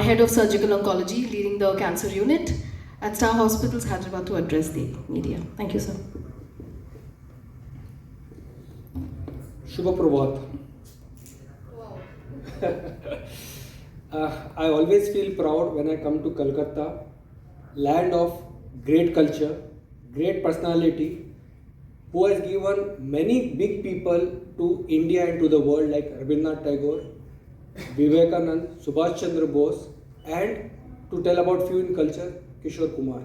Head of Surgical Oncology, leading the cancer unit at Star Hospitals, Hyderabad, to address the media. Thank you, sir. Shubha Prabhat. I always feel proud when I come to Kolkata, land of great culture, great personality, who has given many big people to India and to the world like Rabindranath Tagore, Vivekanand, Subhash Chandra Bose, and to tell about few in culture, Kishore Kumar.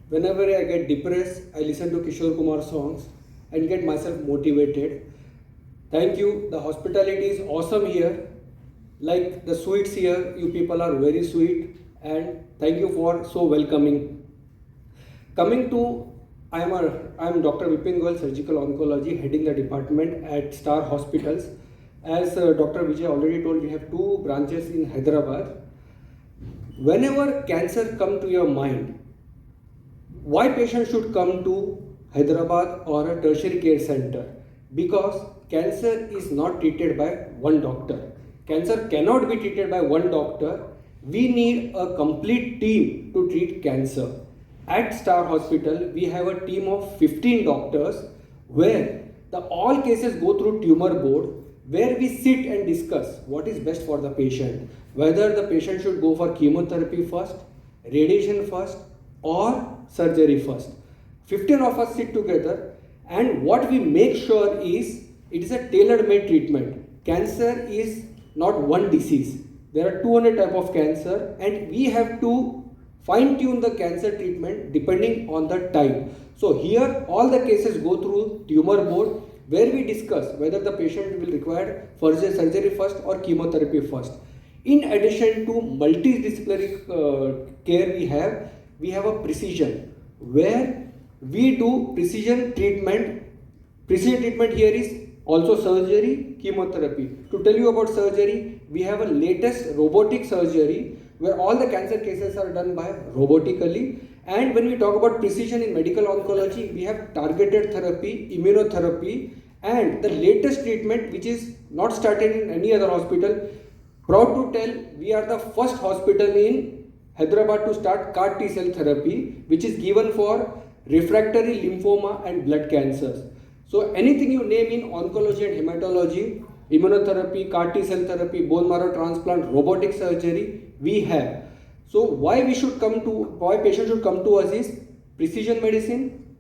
Whenever I get depressed, I listen to Kishore Kumar songs and get myself motivated. Thank you. The hospitality is awesome here. Like the sweets here, you people are very sweet, and thank you for so welcoming. Coming to, I am Dr. Vipin Goyal, Surgical Oncology, heading the department at Star Hospitals. As Dr. Vijay already told, we have 2 branches in Hyderabad. Whenever cancer come to your mind, why patient should come to Hyderabad or a tertiary care center? Because cancer is not treated by one doctor. Cancer cannot be treated by one doctor. We need a complete team to treat cancer. At Star Hospital, we have a team of 15 doctors where all cases go through tumor board, where we sit and discuss what is best for the patient, whether the patient should go for chemotherapy first, radiation first, or surgery first. 15 of us sit together, and what we make sure is it is a tailor-made treatment. Cancer is not one disease. There are 200 type of cancer, and we have to fine-tune the cancer treatment depending on the type. So here all the cases go through tumor board, where we discuss whether the patient will require surgery first or chemotherapy first. In addition to multidisciplinary care, we have a precision, where we do precision treatment. Precision treatment here is also surgery, chemotherapy. To tell you about surgery, we have a latest robotic surgery where all the cancer cases are done by robotically. And when we talk about precision in medical oncology, we have targeted therapy, immunotherapy, and the latest treatment which is not started in any other hospital. Proud to tell, we are the first hospital in Hyderabad to start CAR T cell therapy, which is given for refractory lymphoma and blood cancers. So anything you name in oncology and hematology, immunotherapy, CAR T cell therapy, bone marrow transplant, robotic surgery, we have. So why patients should come to us is precision medicine,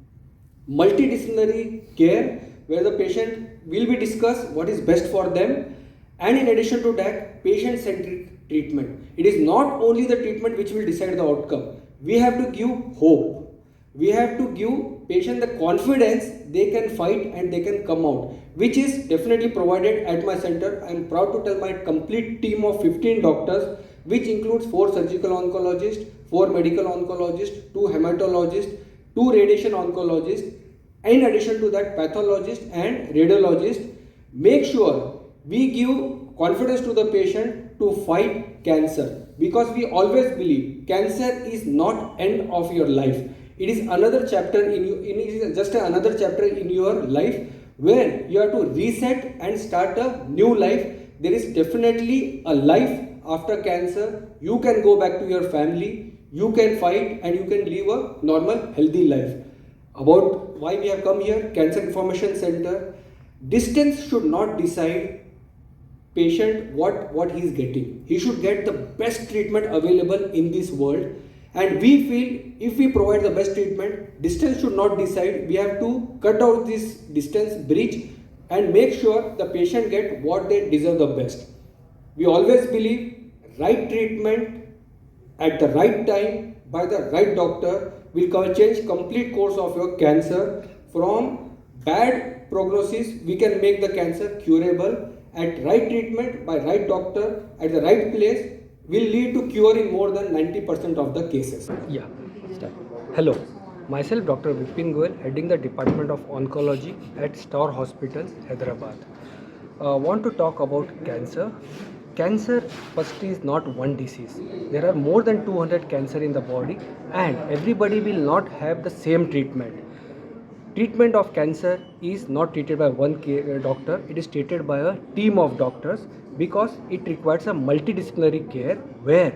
multidisciplinary care, where the patient will be discussed what is best for them, and in addition to that, patient-centric treatment. It is not only the treatment which will decide the outcome. We have to give hope. We have to give patient the confidence they can fight and they can come out, which is definitely provided at my center. I am proud to tell my complete team of 15 doctors, which includes 4 surgical oncologists, 4 medical oncologists, 2 hematologists, 2 radiation oncologists, in addition to that pathologist and radiologist. Make sure we give confidence to the patient to fight cancer, because we always believe cancer is not end of your life. It is another chapter another chapter in your life, where you have to reset and start a new life. There is definitely a life after cancer. You can go back to your family, you can fight, and you can live a normal, healthy life. About why we have come here, Cancer Information Center. Distance should not decide patient what he is getting. He should get the best treatment available in this world. And we feel if we provide the best treatment, distance should not decide. We have to cut out this distance bridge and make sure the patient get what they deserve the best. We always believe right treatment at the right time by the right doctor will change complete course of your cancer. From bad prognosis, we can make the cancer curable. At right treatment by right doctor at the right place will lead to cure in more than 90% of the cases. Yeah, start. Hello, myself Dr. Vipin Goyal, heading the Department of Oncology at Star Hospitals, Hyderabad. Want to talk about cancer. Cancer first is not one disease. There are more than 200 cancer in the body, and everybody will not have the same treatment. Treatment of cancer is not treated by one doctor, it is treated by a team of doctors, because it requires a multidisciplinary care where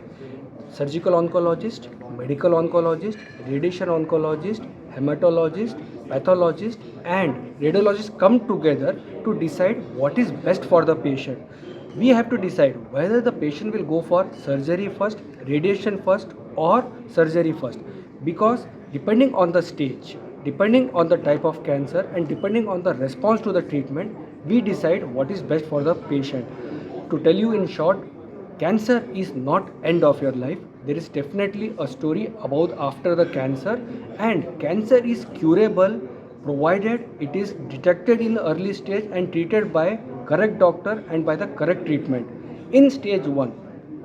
surgical oncologist, medical oncologist, radiation oncologist, hematologist, pathologist, and radiologist come together to decide what is best for the patient. We have to decide whether the patient will go for surgery first, radiation first, or surgery first, because depending on the stage, depending on the type of cancer, and depending on the response to the treatment, we decide what is best for the patient. To tell you in short, cancer is not end of your life. There is definitely a story about after the cancer, and cancer is curable provided it is detected in the early stage and treated by correct doctor and by the correct treatment. In stage 1,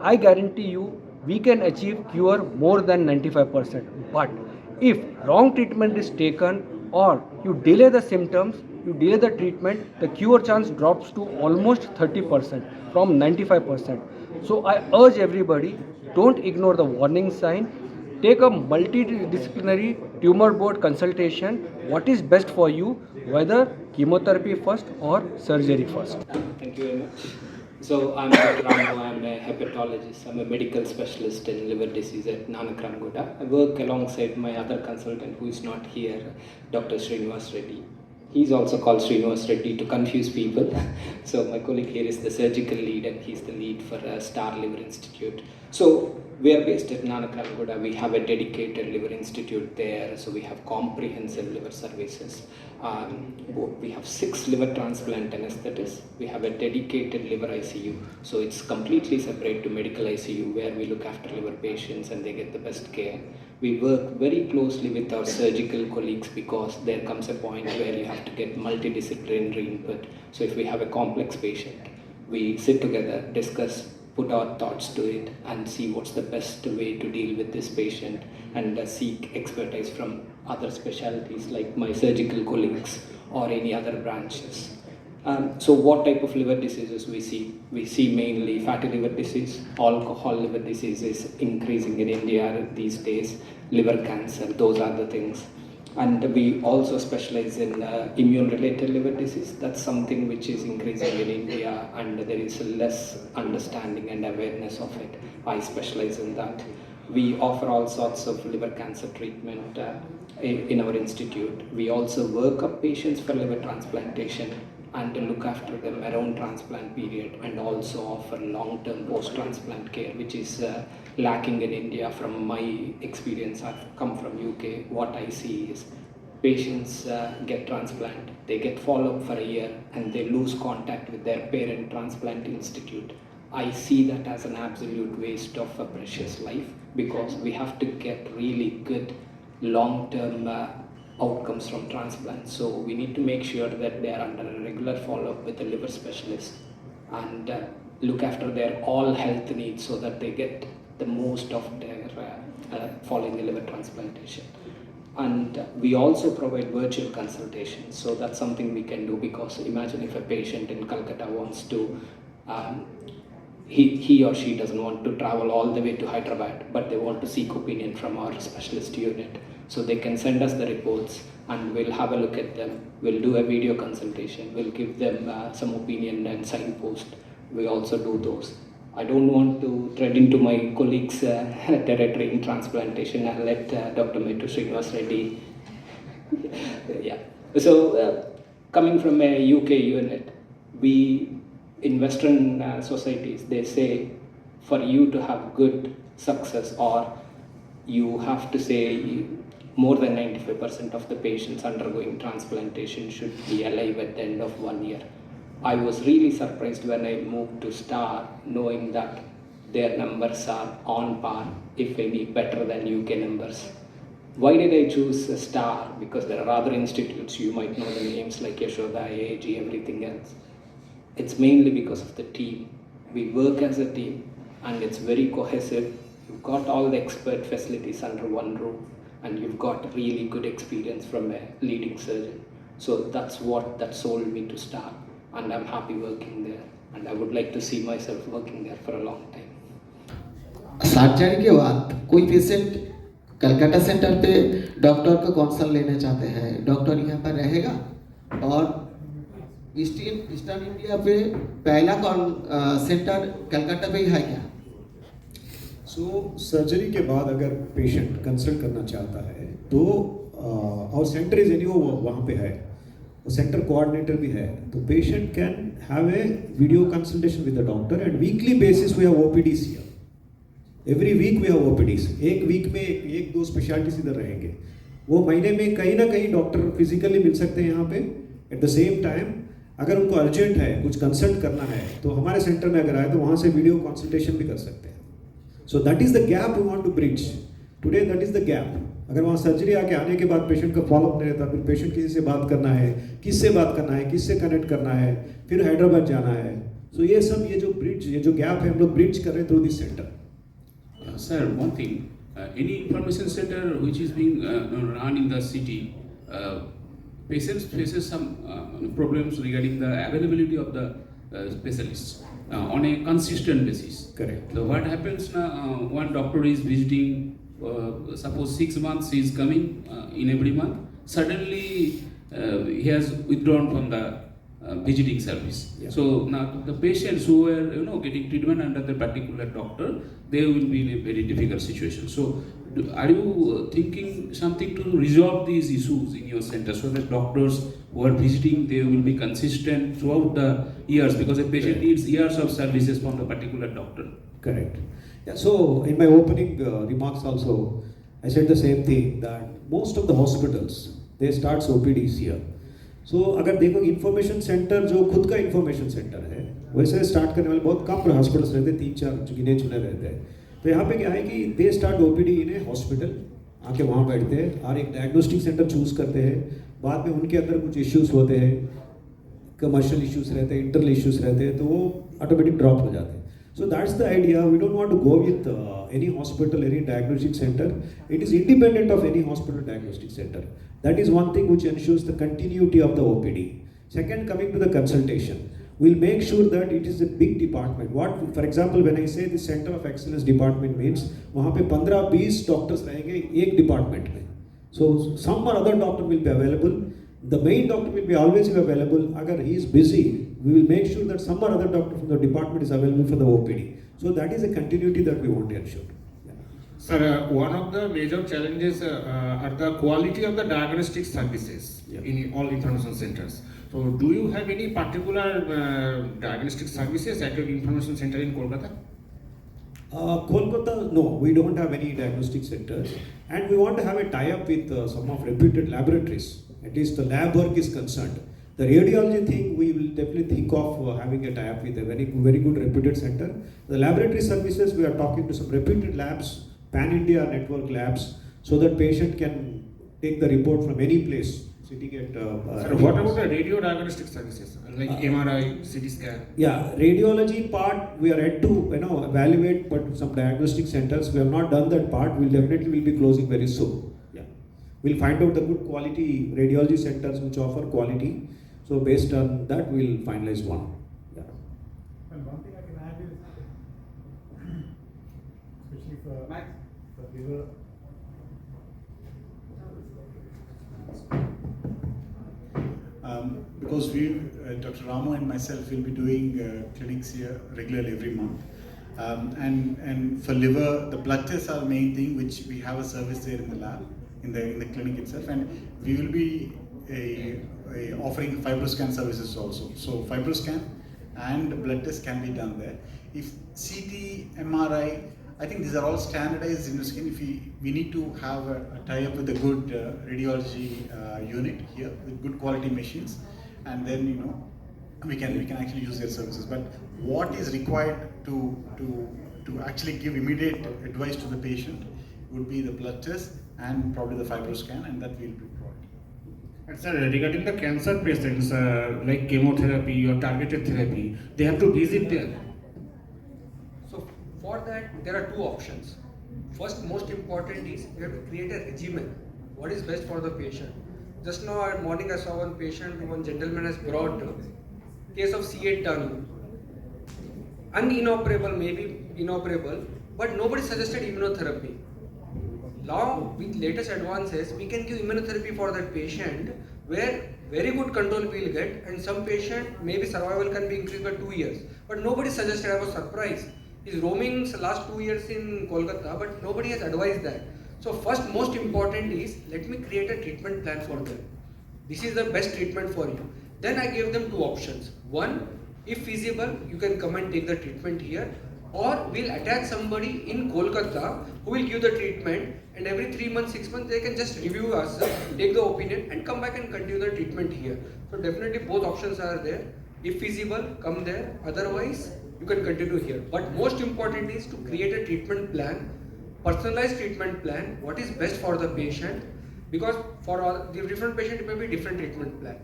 I guarantee you we can achieve cure more than 95%. But if wrong treatment is taken or you delay the symptoms, you delay the treatment, the cure chance drops to almost 30% from 95%. So I urge everybody, don't ignore the warning sign. Take a multidisciplinary tumor board consultation. What is best for you, whether chemotherapy first or surgery first? Thank you very much. So I'm Dr. Ramu, I'm a hepatologist, I'm a medical specialist in liver disease at Nanakramguda. I work alongside my other consultant who is not here, Dr. Srinivas Reddy. He's also called Srinivas Reddy to confuse people. So my colleague here is the surgical lead and he's the lead for Star Liver Institute. So we are based at Nanakramguda. We have a dedicated liver institute there. So we have comprehensive liver services. We have 6 liver transplant anesthetists. We have a dedicated liver ICU. So it's completely separate to medical ICU where we look after liver patients and they get the best care. We work very closely with our surgical colleagues because there comes a point where you have to get multidisciplinary input. So if we have a complex patient, we sit together, discuss, put our thoughts to it and see what's the best way to deal with this patient and seek expertise from other specialties like my surgical colleagues or any other branches. So what type of liver diseases we see? We see mainly fatty liver disease, alcohol liver disease is increasing in India these days, liver cancer, those are the things. And we also specialize in immune-related liver disease. That's something which is increasing in India and there is less understanding and awareness of it. I specialize in that. We offer all sorts of liver cancer treatment in our institute. We also work up patients for liver transplantation and look after them around transplant period and also offer long-term post-transplant care, which is lacking in India. From my experience, I've come from UK, what I see is patients get transplant, they get follow-up for a year and they lose contact with their parent transplant institute. I see that as an absolute waste of a precious life because we have to get really good long-term outcomes from transplants. So we need to make sure that they are under a regular follow-up with a liver specialist and look after their all health needs so that they get the most of their following a liver transplantation. And we also provide virtual consultations. So that's something we can do because imagine if a patient in Calcutta wants to he or she doesn't want to travel all the way to Hyderabad, but they want to seek opinion from our specialist unit. So they can send us the reports and we'll have a look at them. We'll do a video consultation. We'll give them some opinion and signpost. We also do those. I don't want to tread into my colleagues' territory in transplantation. I'll let Dr. Metu Srinivas Reddy. Yeah. So coming from a UK unit, in Western societies, they say for you to have good success or you have to say more than 95% of the patients undergoing transplantation should be alive at the end of 1 year. I was really surprised when I moved to Star knowing that their numbers are on par, if any better than UK numbers. Why did I choose Star? Because there are other institutes, you might know the names like Yashoda, AAG, everything else. It's mainly because of the team. We work as a team and it's very cohesive. You've got all the expert facilities under one roof and you've got really good experience from a leading surgeon. So that's what that sold me to Star and I'm happy working there and I would like to see myself working there for a long time. Surgery के बाद कोई patient Calcutta centre पे doctor का consult लेना चाहते हैं, doctor यहाँ पर रहेगा और ईस्टर्न इंडिया पे पहला सेंटर कलकत्ता पे ही है क्या? सो सर्जरी के बाद अगर पेशेंट कंसल्ट करना चाहता है तो और सेंटर इज एनी वहाँ पे है, सेंटर कोऑर्डिनेटर भी है, तो patient can have a video consultation with the doctor and weekly basis we have OPDs here. Every week we have OPDs. एक वीक में एक दो स्पेशलिटीज इधर रहेंगे। वो महीने में कहीं ना कहीं डॉक्टर फिजिकली मिल सकते हैं यहाँ पे। एट द सेम टाइम अगर उनको अर्जेंट है, कुछ कंसल्ट करना है, तो हमारे सेंटर में अगर आए तो वहाँ से वीडियो कंसल्टेशन भी कर सकते हैं। So that is the gap we want to bridge today, that is the gap. अगर वहाँ सर्जरी आके आने के बाद पेशेंट का फॉलोअप नहीं रहता, फिर पेशेंट किसी से बात करना है, किससे बात करना है, किससे कनेक्ट करना है, फिर हैदराबाद जाना है। सो ये सब ये जो ब्रिज, ये जो गैप है, हम लोग ब्रिज कर रहे हैं through this centre. Sir, one thing, any information center which is being run in the city, patients faces some problems regarding the availability of the specialists on a consistent basis. Correct. So what happens now, one doctor is visiting, suppose 6 months he is coming in every month, suddenly he has withdrawn from the visiting service. Yeah. So now the patients who were getting treatment under the particular doctor, they will be in a very difficult situation. So are you thinking something to resolve these issues in your center so that doctors who are visiting, they will be consistent throughout the years, because a patient needs years of services from the particular doctor? Correct. Yeah, so in my opening remarks also, I said the same thing, that most of the hospitals, they start OPDs here. So अगर देखो information centre जो खुद का information centre है, वैसे start करने वाले बहुत कम हॉस्पिटल्स रहते हैं, 3-4 गिने चुने रहते हैं। तो यहाँ पे क्या है कि they start OPD in A hospital, आके वहाँ बैठते हैं और एक डायग्नोस्टिक सेंटर चूज़ करते हैं। बाद में उनके अंदर कुछ इश्यूज होते हैं, कमर्शियल इश्यूज रहते हैं, इंटरनल इश्यूज रहते हैं, तो वो ऑटोमेटिक ड्रॉप हो जाते हैं। So that's the idea. We don't want to go with any hospital, any diagnostic center. It is independent of any hospital diagnostic center. That is one thing which ensures the continuity of the OPD. Second, coming to the consultation, we'll make sure that it is a big department. What, for example, when I say the Center of Excellence department means, वहाँ पे 15-20 doctors रहेंगे एक department में. So some or other doctor will be available. The main doctor will be always available. Agar he is busy, we will make sure that some or other doctor from the department is available for the OPD. So that is a continuity that we want to ensure. Sir, one of the major challenges are the quality of the diagnostic services in all information centers. So do you have any particular diagnostic services at your information center in Kolkata? Kolkata, no, we don't have any diagnostic centers, and we want to have a tie-up with some of reputed laboratories. At least the lab work is concerned. The radiology thing, we will definitely think of having a tie-up with a very good reputed center. The laboratory services, we are talking to some reputed labs, pan-India network labs, so that patient can take the report from any place sitting at. Sir, what about the radio diagnostic services like MRI, CT scan? Yeah, radiology part we are yet to evaluate, but some diagnostic centers we have not done that part. We'll definitely will be closing very soon. Yeah, we'll find out the good quality radiology centers which offer quality. So based on that, we'll finalize one. Yeah. And one thing I can add is, especially for liver. Because we, Dr. Ramo and myself, will be doing clinics here regularly every month. And for liver, the blood tests are the main thing, which we have a service there in the lab, in the clinic itself, and we will be offering fibroscan services also. So fibroscan and blood test can be done there. If CT, MRI, I think these are all standardized in the skin. If we need to have a tie-up with a good radiology unit here with good quality machines, and then we can actually use their services. But what is required to actually give immediate advice to the patient would be the blood test and probably the fibroscan, and that will be provided. And sir, regarding the cancer patients, like chemotherapy or targeted therapy, they have to visit there. So for that, there are two options. First, most important is you have to create a regimen. What is best for the patient? Just now at morning I saw one patient, one gentleman has brought case of C8 tunnel. Uninoperable, maybe inoperable, but nobody suggested immunotherapy. Now with latest advances, we can give immunotherapy for that patient where very good control we will get, and some patient maybe survival can be increased by 2 years. But nobody suggested. I was surprised. He's roaming last 2 years in Kolkata, but nobody has advised that. So first, most important is, let me create a treatment plan for them. This is the best treatment for you. Then I gave them two options. One, if feasible, you can come and take the treatment here, or we'll attach somebody in Kolkata who will give the treatment, and every 3 months, 6 months, they can just review us, take the opinion, and come back and continue the treatment here. So definitely both options are there. If feasible, come there. Otherwise, you can continue here. But most important is to create a treatment plan, personalized treatment plan, what is best for the patient, because for all the different patient it may be different treatment plan.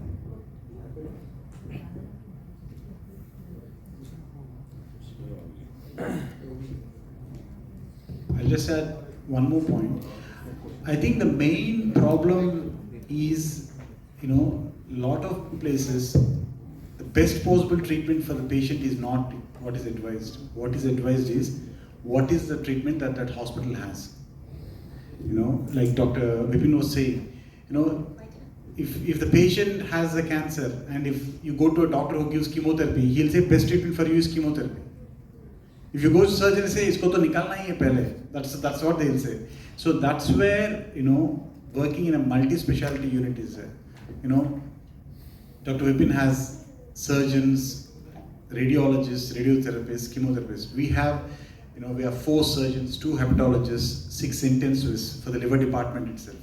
I'll just add one more point. I think the main problem is, lot of places, the best possible treatment for the patient is not what is advised. What is advised is, what is the treatment that that hospital has? Like Dr. Vipin was saying, if the patient has a cancer and if you go to a doctor who gives chemotherapy, he'll say best treatment for you is chemotherapy. If you go to surgeon and say, isko to nikalna hi hai pehle, that's what they'll say. So that's where, working in a multi-specialty unit is there. Dr. Vipin has surgeons, radiologists, radiotherapists, chemotherapists. We have 4 surgeons, 2 hepatologists, 6 intensivists for the liver department itself.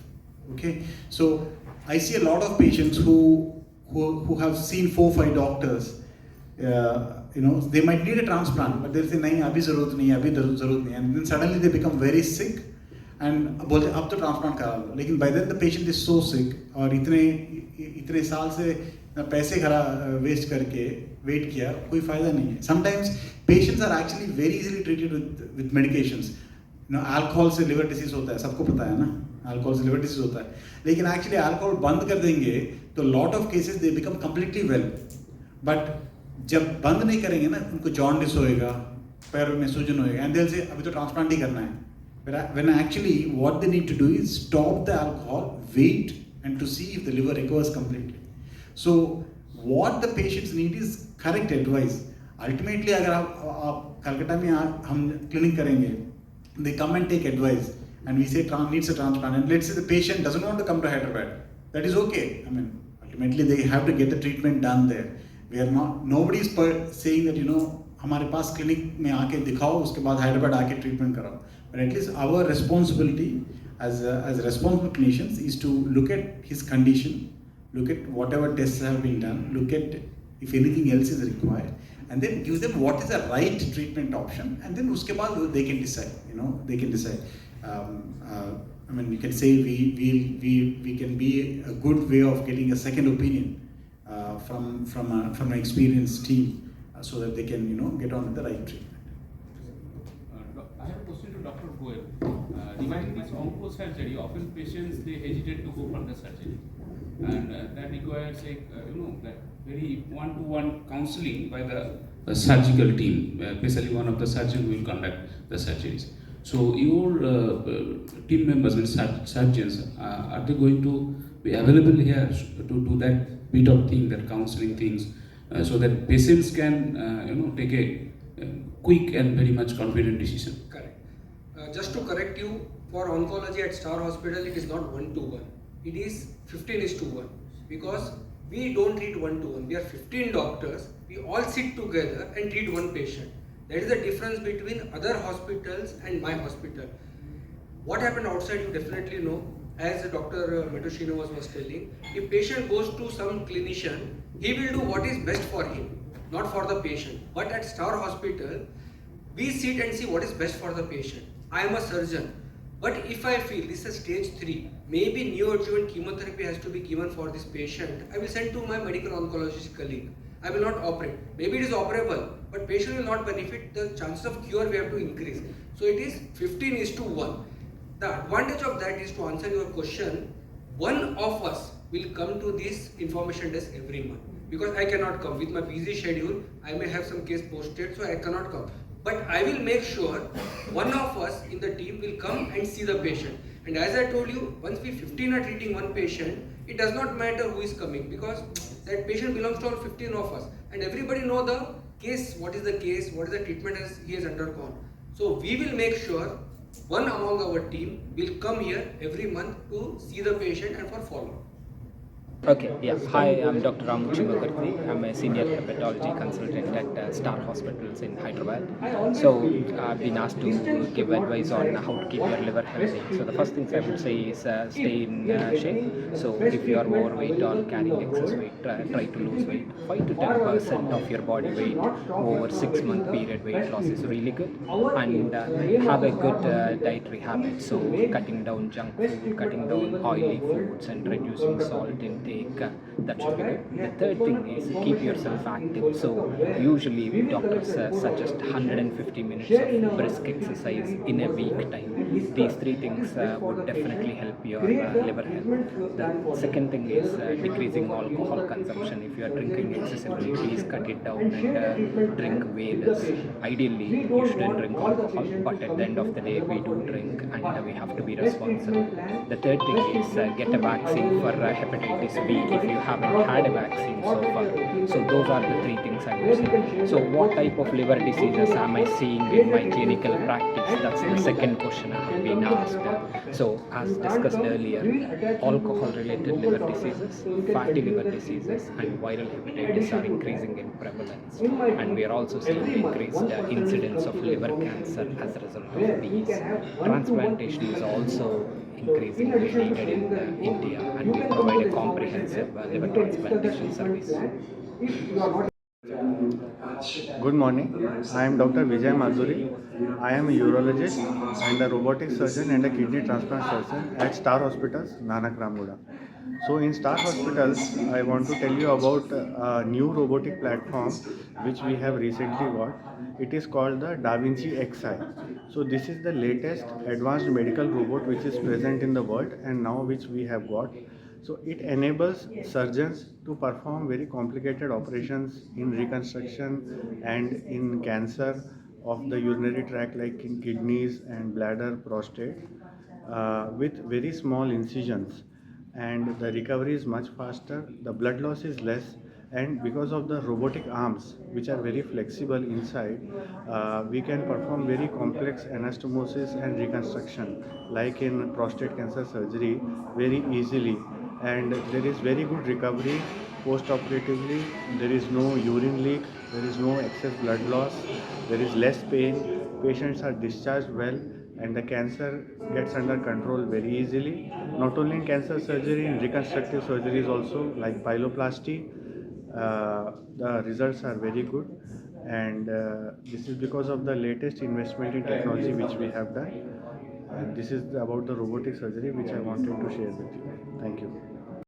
Okay, so I see a lot of patients who have seen 4-5 doctors. They might need a transplant, but they'll say, nahi, abhi zarurat nahi, and then suddenly they become very sick and bolte ab to transplant kara lo. Lekin by then the patient is so sick और इतने साल से पैसे खरा waste करके wait किया, कोई फायदा नहीं है. Sometimes patients are actually very easily treated with medications. Alcohol से liver disease होता है, सबको पता है ना, alcohol से liver disease होता है. लेकिन actually alcohol बंद कर देंगे तो lot of cases they become completely well. But जब बंद नहीं करेंगे ना, उनको jaundice होएगा, पैर में सूजन होएगा, and they'll say अभी तो transplant ही करना है. When actually what they need to do is stop the alcohol, wait, and to see if the liver recovers completely. So what the patients need is correct advice. Ultimately, अगर आप कलकत्ता में हम clinic करेंगे, they come and take advice, and we say needs a transplant, and let's say the patient doesn't want to come to Hyderabad. That is okay. I mean, ultimately they have to get the treatment done there. We are not. Nobody is saying that हमारे पास clinic में आके दिखाओ, उसके बाद हैदराबाद आके treatment कराओ. But at least our responsibility as responsible clinicians is to look at his condition, look at whatever tests have been done, look at if anything else is required, and then give them what is the right treatment option, and then uske baad they can decide. They can decide. I mean, you can say we can be a good way of getting a second opinion from an experienced team, so that they can get on with the right treatment. I have a question to Dr. Goel. Regarding this onco surgery, often patients they hesitate to go for the surgery, and that requires that very one-to-one counseling by the surgical team, especially one of the surgeons who will conduct the surgeries. So your team members, surgeons, are they going to be available here to do that bit of thing, that counseling things, so that patients can take a quick and very much confident decision? Correct. Just to correct you, for oncology at Star Hospital, it is not 1-to-1. It is 15:1, because we don't treat 1-to-1. We are 15 doctors. We all sit together and treat one patient. That is the difference between other hospitals and my hospital. What happened outside, you definitely know. As Dr. Metu Srinivas was telling, if patient goes to some clinician, he will do what is best for him, not for the patient. But at Star Hospital, we sit and see what is best for the patient. I am a surgeon, but if I feel this is stage 3, maybe neoadjuvant chemotherapy has to be given for this patient, I will send to my medical oncologist colleague. I will not operate. Maybe it is operable, but patient will not benefit. The chances of cure we have to increase. So it is 15:1. The advantage of that is, to answer your question, one of us will come to this information desk every month, because I cannot come with my busy schedule. I may have some case posted, so I cannot come. But I will make sure one of us in the team will come and see the patient. And as I told you, once we 15 are treating one patient, it does not matter who is coming, because that patient belongs to all 15 of us. And everybody know the case, what is the treatment he has undergone. So we will make sure one among our team will come here every month to see the patient and for follow-up. Okay, yeah. Hi, I'm Dr. Ramu Chimagarthi. I'm a senior hepatology consultant at Star Hospitals in Hyderabad. So I've been asked to give advice on how to keep your liver healthy. So the first things I would say is stay in shape. So if you are overweight or carrying excess weight, try to lose weight. 5 to 10% of your body weight over 6-month period weight loss is really good. And have a good dietary habit. So cutting down junk food, cutting down oily foods, and reducing salt intake. That should be good. The third thing is keep yourself active. So usually doctors suggest 150 minutes of brisk exercise in a week time. These three things would definitely help your liver health. The second thing is decreasing alcohol consumption. If you are drinking excessively, please cut it down and drink way less. Ideally, you shouldn't drink alcohol, but at the end of the day, we do drink and we have to be responsible. The third thing is get a vaccine for hepatitis B if you haven't had a vaccine so far. So those are the three things I would say. So what type of liver diseases am I seeing in my clinical practice? That's the second question I have been asked. So as discussed earlier, alcohol-related liver diseases, fatty liver diseases, and viral hepatitis are increasing in prevalence. And we are also seeing increased incidence of liver cancer as a result of these. Transplantation is also increasingly needed in India, and we provide a comprehensive liver transplantation service. Good morning. I am Dr. Vijay Madhuri. I am a urologist and a robotic surgeon and a kidney transplant surgeon at Star Hospitals, Nanak Ramguda. So in Star Hospitals, I want to tell you about a new robotic platform which we have recently got. It is called the Da Vinci XI. So this is the latest advanced medical robot which is present in the world and now which we have got. So it enables surgeons to perform very complicated operations in reconstruction and in cancer of the urinary tract like in kidneys and bladder, prostate with very small incisions, and the recovery is much faster, the blood loss is less, and because of the robotic arms which are very flexible inside, we can perform very complex anastomosis and reconstruction like in prostate cancer surgery very easily, and there is very good recovery post-operatively. There is no urine leak, there is no excess blood loss, there is less pain, patients are discharged well, and the cancer gets under control very easily. Not only in cancer surgery, in reconstructive surgeries also like pyeloplasty, the results are very good, and this is because of the latest investment in technology which we have done. And this is about the robotic surgery which I wanted to share with you. Thank you.